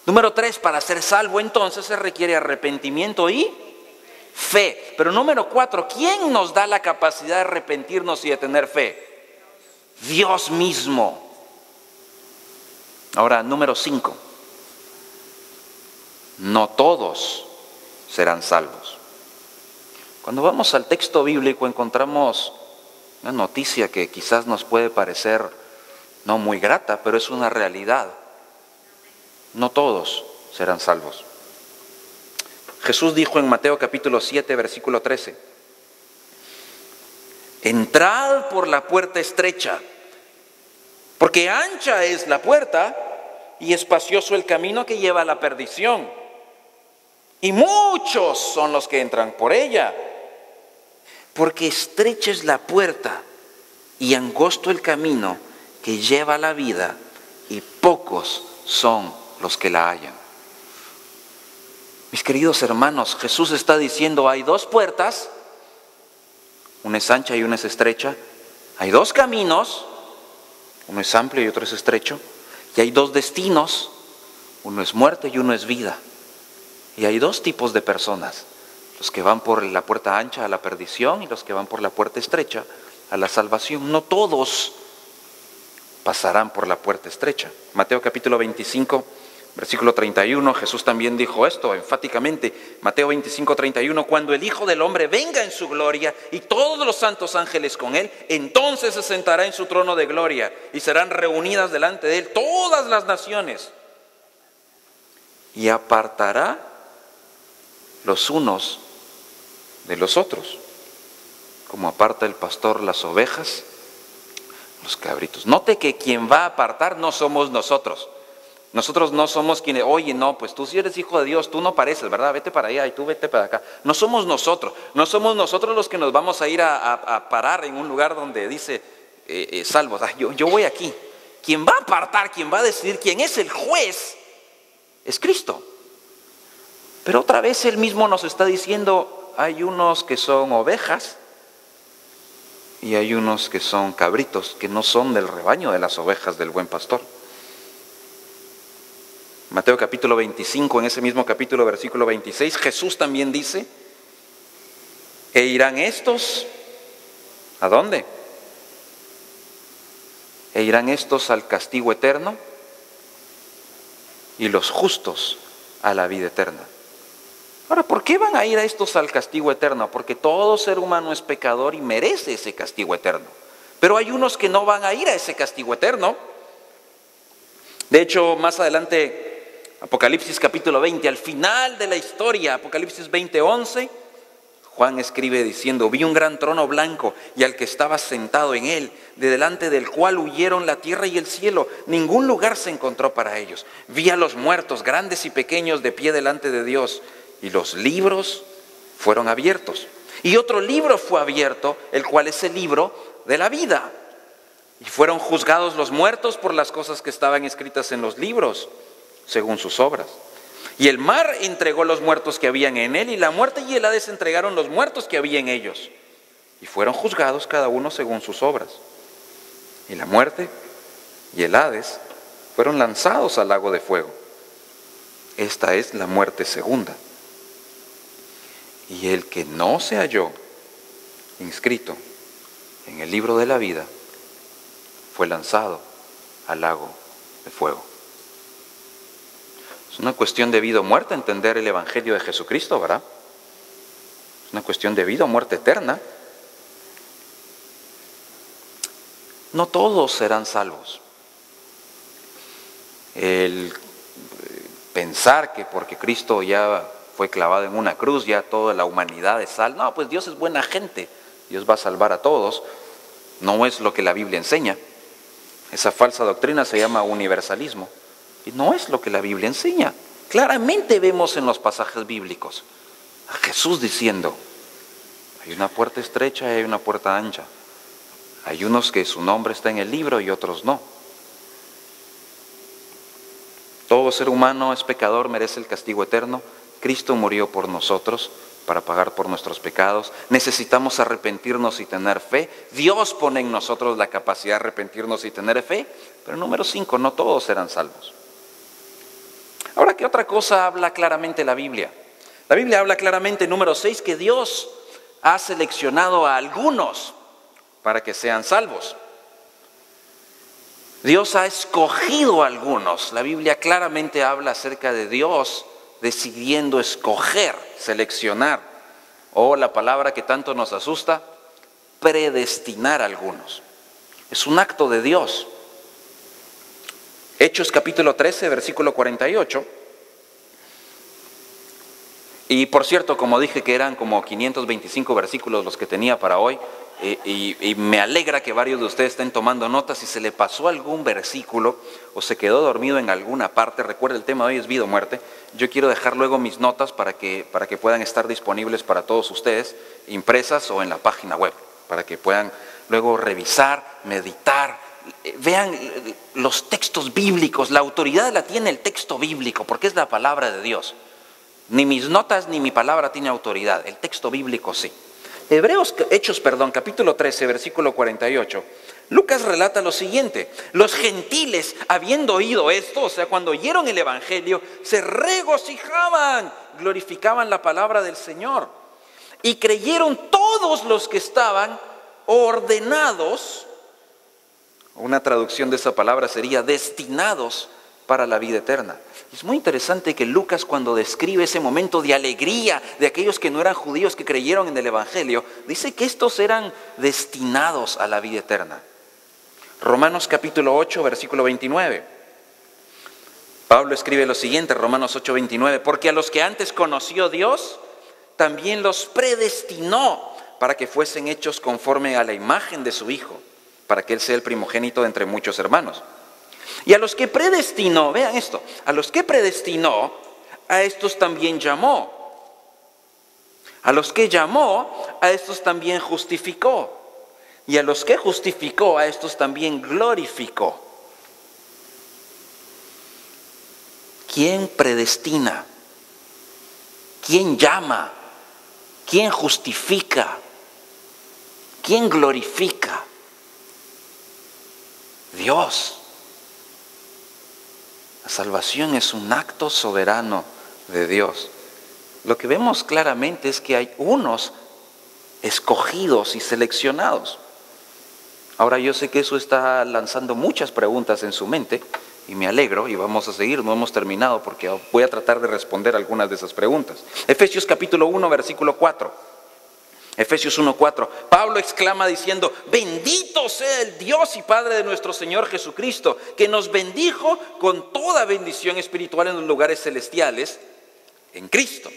Número 3, para ser salvo entonces se requiere arrepentimiento y fe. Pero número 4, ¿quién nos da la capacidad de arrepentirnos y de tener fe? Dios mismo. Ahora, número 5, no todos serán salvos. Cuando vamos al texto bíblico encontramos una noticia que quizás nos puede parecer no muy grata, pero es una realidad. No todos serán salvos. Jesús dijo en Mateo capítulo 7, versículo 13, entrad por la puerta estrecha, porque ancha es la puerta y espacioso el camino que lleva a la perdición, y muchos son los que entran por ella. Porque estrecha es la puerta y angosto el camino que lleva a la vida, y pocos son los que la hallan. Mis queridos hermanos, Jesús está diciendo, hay dos puertas, una es ancha y una es estrecha. Hay dos caminos, uno es amplio y otro es estrecho. Y hay dos destinos, uno es muerte y uno es vida. Y hay dos tipos de personas, los que van por la puerta ancha a la perdición y los que van por la puerta estrecha a la salvación. No todos pasarán por la puerta estrecha. Mateo capítulo 25, versículo 31, Jesús también dijo esto enfáticamente. Mateo 25, 31, cuando el Hijo del Hombre venga en su gloria y todos los santos ángeles con él, entonces se sentará en su trono de gloria y serán reunidas delante de él todas las naciones y apartará los unos de los otros, como aparta el pastor las ovejas, los cabritos. Note que quien va a apartar no somos nosotros. Nosotros no somos quienes, oye, no, pues tú si eres hijo de Dios, tú no pareces, ¿verdad? Vete para allá y tú vete para acá. No somos nosotros los que nos vamos a ir a parar en un lugar donde dice salvos. Yo voy aquí. Quien va a apartar, quien va a decidir, quién es el juez, es Cristo. Pero otra vez Él mismo nos está diciendo, hay unos que son ovejas y hay unos que son cabritos, que no son del rebaño de las ovejas del buen pastor. Mateo capítulo 25, en ese mismo capítulo, versículo 26, Jesús también dice, ¿e irán estos? ¿A dónde? ¿E irán estos al castigo eterno? Y los justos a la vida eterna. Ahora, ¿por qué van a ir a estos al castigo eterno? Porque todo ser humano es pecador y merece ese castigo eterno. Pero hay unos que no van a ir a ese castigo eterno. De hecho, más adelante, Apocalipsis capítulo 20, al final de la historia, Apocalipsis 20, 11, Juan escribe diciendo, vi un gran trono blanco y al que estaba sentado en él, de delante del cual huyeron la tierra y el cielo. Ningún lugar se encontró para ellos. Vi a los muertos, grandes y pequeños, de pie delante de Dios. Y los libros fueron abiertos. Y otro libro fue abierto, el cual es el libro de la vida. Y fueron juzgados los muertos por las cosas que estaban escritas en los libros, según sus obras. Y el mar entregó los muertos que habían en él, y la muerte y el Hades entregaron los muertos que había en ellos. Y fueron juzgados cada uno según sus obras. Y la muerte y el Hades fueron lanzados al lago de fuego. Esta es la muerte segunda. Y el que no se halló inscrito en el libro de la vida fue lanzado al lago de fuego. Es una cuestión de vida o muerte entender el Evangelio de Jesucristo, ¿verdad? Es una cuestión de vida o muerte eterna. No todos serán salvos. El pensar que porque Cristo ya fue clavado en una cruz, ya toda la humanidad es salva. No, pues Dios es buena gente, Dios va a salvar a todos. No es lo que la Biblia enseña. Esa falsa doctrina se llama universalismo. Y no es lo que la Biblia enseña. Claramente vemos en los pasajes bíblicos a Jesús diciendo, hay una puerta estrecha y hay una puerta ancha. Hay unos que su nombre está en el libro y otros no. Todo ser humano es pecador, merece el castigo eterno. Cristo murió por nosotros para pagar por nuestros pecados. Necesitamos arrepentirnos y tener fe. Dios pone en nosotros la capacidad de arrepentirnos y tener fe. Pero número 5, no todos serán salvos. Ahora, ¿qué otra cosa habla claramente la Biblia? La Biblia habla claramente en número 6 que Dios ha seleccionado a algunos para que sean salvos. Dios ha escogido a algunos. La Biblia claramente habla acerca de Dios decidiendo escoger, seleccionar, o la palabra que tanto nos asusta, predestinar a algunos. Es un acto de Dios. Hechos capítulo 13, versículo 48. Y por cierto, como dije que eran como 525 versículos los que tenía para hoy, y me alegra que varios de ustedes estén tomando notas. Si se le pasó algún versículo o se quedó dormido en alguna parte, recuerda, el tema de hoy es vida o muerte. Yo quiero dejar luego mis notas para que puedan estar disponibles para todos ustedes, impresas o en la página web, para que puedan luego revisar, meditar. Vean los textos bíblicos. La autoridad la tiene el texto bíblico, porque es la palabra de Dios. Ni mis notas ni mi palabra tiene autoridad, el texto bíblico sí. Hechos, capítulo 13, versículo 48. Lucas relata lo siguiente: los gentiles, habiendo oído esto, o sea, cuando oyeron el evangelio, se regocijaban, glorificaban la palabra del Señor. Y creyeron todos los que estaban ordenados, una traducción de esa palabra sería destinados para la vida eterna. Es muy interesante que Lucas, cuando describe ese momento de alegría de aquellos que no eran judíos que creyeron en el evangelio, dice que estos eran destinados a la vida eterna. Romanos capítulo 8, versículo 29. Pablo escribe lo siguiente, Romanos 8, 29. Porque a los que antes conoció Dios, también los predestinó para que fuesen hechos conforme a la imagen de su Hijo, para que Él sea el primogénito de entre muchos hermanos. Y a los que predestinó, vean esto, a los que predestinó, a estos también llamó. A los que llamó, a estos también justificó. Y a los que justificó, a estos también glorificó. ¿Quién predestina? ¿Quién llama? ¿Quién justifica? ¿Quién glorifica? Dios. La salvación es un acto soberano de Dios. Lo que vemos claramente es que hay unos escogidos y seleccionados. Ahora yo sé que eso está lanzando muchas preguntas en su mente y me alegro, y vamos a seguir, no hemos terminado porque voy a tratar de responder algunas de esas preguntas. Efesios capítulo 1, versículo 4. Efesios 1:4, Pablo exclama diciendo: bendito sea el Dios y Padre de nuestro Señor Jesucristo, que nos bendijo con toda bendición espiritual en los lugares celestiales en Cristo,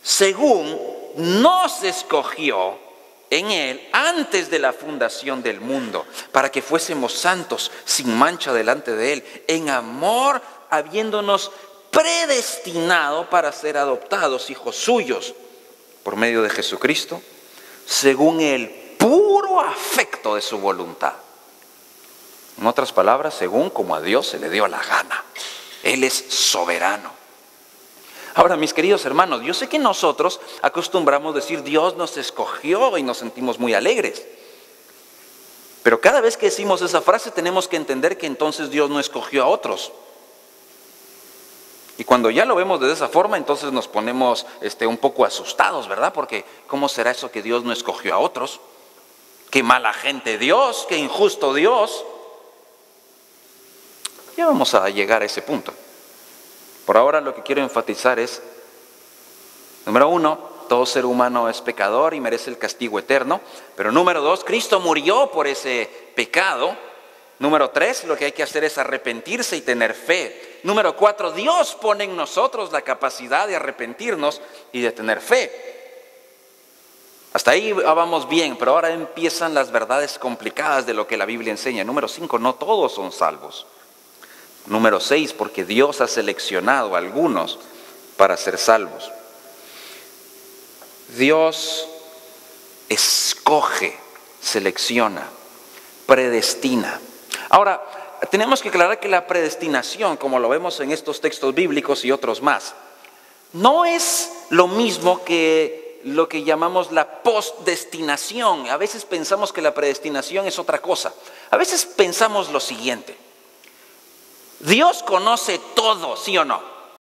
según nos escogió en Él antes de la fundación del mundo, para que fuésemos santos, sin mancha delante de Él, en amor, habiéndonos predestinado para ser adoptados hijos suyos por medio de Jesucristo, según el puro afecto de su voluntad. En otras palabras, según como a Dios se le dio la gana. Él es soberano. Ahora, mis queridos hermanos, yo sé que nosotros acostumbramos decir Dios nos escogió y nos sentimos muy alegres. Pero cada vez que decimos esa frase tenemos que entender que entonces Dios no escogió a otros. Y cuando ya lo vemos de esa forma, entonces nos ponemos un poco asustados, ¿verdad? Porque ¿cómo será eso que Dios no escogió a otros? ¡Qué mala gente Dios! ¡Qué injusto Dios! Ya vamos a llegar a ese punto. Por ahora lo que quiero enfatizar es, número 1, todo ser humano es pecador y merece el castigo eterno. Pero número 2, Cristo murió por ese pecado. Número 3, lo que hay que hacer es arrepentirse y tener fe. Número 4, Dios pone en nosotros la capacidad de arrepentirnos y de tener fe. Hasta ahí vamos bien, pero ahora empiezan las verdades complicadas de lo que la Biblia enseña. Número 5, no todos son salvos. Número 6, porque Dios ha seleccionado a algunos para ser salvos. Dios escoge, selecciona, predestina. Ahora, tenemos que aclarar que la predestinación, como lo vemos en estos textos bíblicos y otros más, no es lo mismo que lo que llamamos la postdestinación. A veces pensamos que la predestinación es otra cosa. A veces pensamos lo siguiente: Dios conoce todo, ¿sí o no?